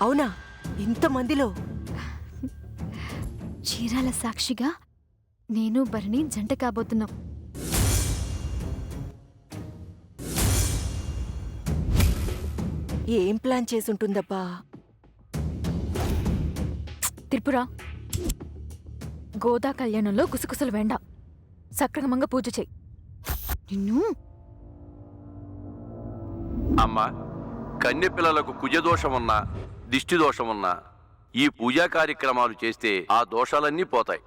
అవునా? ఇంతమందిలో? చీరాల సాక్షిగా నేను భరణి జంట కాబోతున్నాం. ఏం ప్లాన్ చేసుంటుందబ్బా? త్రిపుర, గోదా కళ్యాణంలో గుసగుసలు వేండా, సక్రమంగా పూజ చెయ్యి. నిన్ను అమ్మా, కన్య పిల్లలకు కుజదోషమున్నా దిష్టి దోషమున్నా ఈ పూజా కార్యక్రమాలు చేస్తే ఆ దోషాలన్నీ పోతాయి.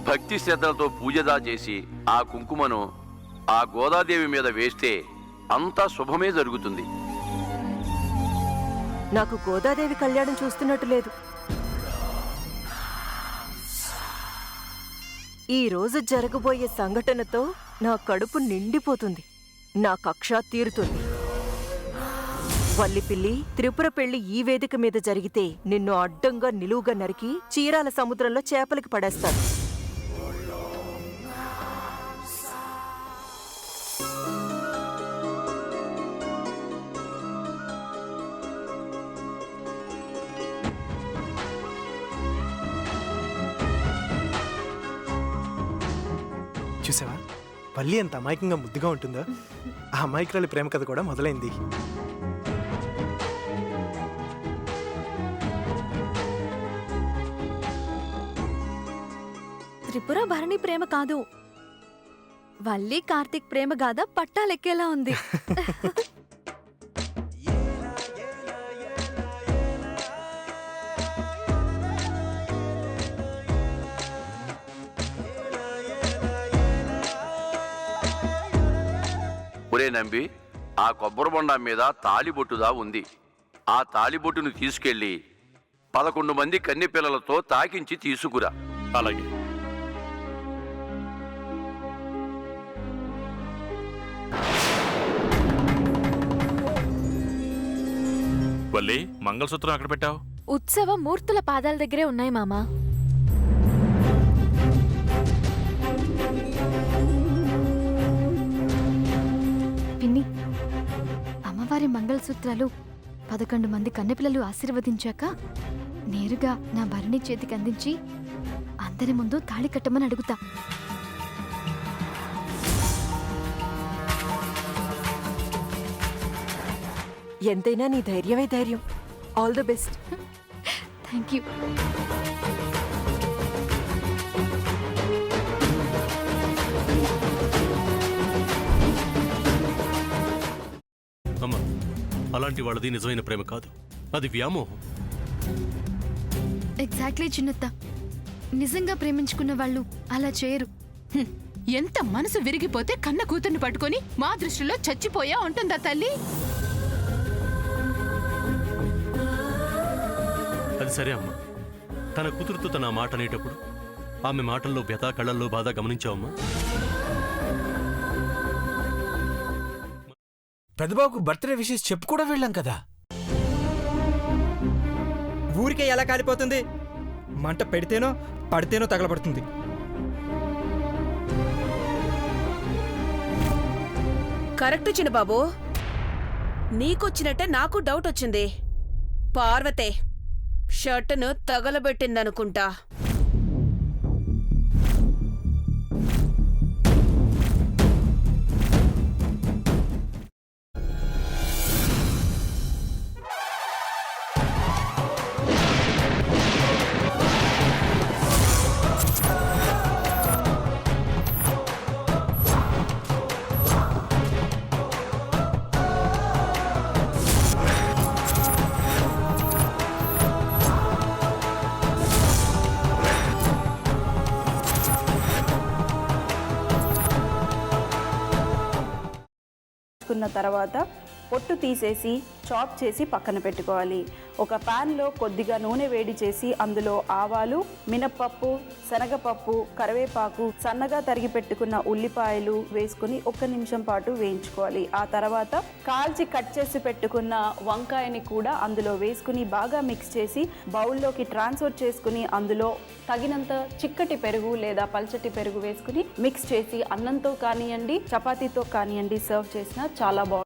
భక్తి శ్రద్ధలతో పూజదా చేసి ఆ కుంకుమను ఆ గోదాదేవి మీద వేస్తే అంతా శుభమే జరుగుతుంది. నాకు గోదాదేవి కళ్యాణం చూస్తున్నట్టు లేదు. ఈ రోజు జరగబోయే సంఘటనతో నా కడుపు నిండిపోతుంది. నా కక్ష తీరుతుంది. వల్లిపిల్లి, త్రిపుర పెళ్లి ఈ వేదిక మీద జరిగితే నిన్ను అడ్డంగా నిలువుగా నరికి చీరాల సముద్రంలో చేపలకి పడేస్తాను. చూసావా, వల్లి ఎంత అమాయకంగా ముద్దుగా ఉంటుందో. ఆ అమాయకురాలి ప్రేమ కథ కూడా మొదలైంది. త్రిపుర భరణి ప్రేమ కాదు, వల్లి కార్తీక్ ప్రేమ గాథ పట్టాలెక్కేలా ఉంది. ఒరే నంబి, ఆ కొబ్బరి బొండ మీద తాలిబొట్టుదా ఉంది. ఆ తాలిబొట్టును తీసుకెళ్లి 11 మంది కన్నె పిల్లలతో తాకించి తీసుకురా. అలాగే. వల్లి, మంగళసూత్రం అక్కడ పెట్టావు? ఉత్సవ మూర్తుల పాదాల దగ్గరే ఉన్నాయి మామా. పిన్ని, అమ్మవారి మంగళసూత్రాలు 11 మంది కన్నెపిల్లలు ఆశీర్వదించాక నేరుగా నా భరణి చేతికి అందించి అందరి ముందు తాళి కట్టమని అడుగుతా. ఎంతైనా నీ ధైర్యమే ధైర్యం. All the best. Thank you. అమ్మా, అలాంటి వాళ్ళది నిజమైన ప్రేమ కాదు, అది వ్యామోహం. ఎగ్జాక్ట్లీ చిన్నత్త. నిజంగా ప్రేమించుకున్న వాళ్ళు అలా చేయరు. ఎంత మనసు విరిగిపోతే కన్న కూతుర్ని పట్టుకొని మా దృష్టిలో చచ్చిపోయా ఉంటుందా తల్లి? అది సరే అమ్మా, తన కూతురుతో తన మాట అనేటప్పుడు ఆమె మాటల్లో వ్యథ, కళ్ళల్లో బాధ గమనించావమ్మా? పెద్దబాబుకు బర్త్డే విషెస్ చెప్పు కూడా వెళ్ళాం కదా. ఊరికే ఎలా కాలిపోతుంది? మంట పెడితేనో పడితేనో తగలబడుతుంది. కరెక్ట్ చిన్నబాబు, నీకొచ్చినట్టే నాకు డౌట్ వచ్చింది. పార్వతే షర్టును తగలబెట్టిందనుకుంటా. తర్వాత పొట్టు తీసేసి చాప్ చేసి పక్కన పెట్టుకోవాలి. ఒక ప్యాన్లో కొద్దిగా నూనె వేడి చేసి అందులో ఆవాలు, మినప్పప్పు, శనగపప్పు, కరివేపాకు, సన్నగా తరిగి పెట్టుకున్న ఉల్లిపాయలు వేసుకుని 1 నిమిషం పాటు వేయించుకోవాలి. ఆ తర్వాత కాల్చి కట్ చేసి పెట్టుకున్న వంకాయని కూడా అందులో వేసుకుని బాగా మిక్స్ చేసి బౌల్లోకి ట్రాన్స్ఫర్ చేసుకుని అందులో తగినంత చిక్కటి పెరుగు లేదా పల్చటి పెరుగు వేసుకుని మిక్స్ చేసి అన్నంతో కానివ్వండి, చపాతీతో కానివ్వండి సర్వ్ చేసినా చాలా బాగుంటుంది.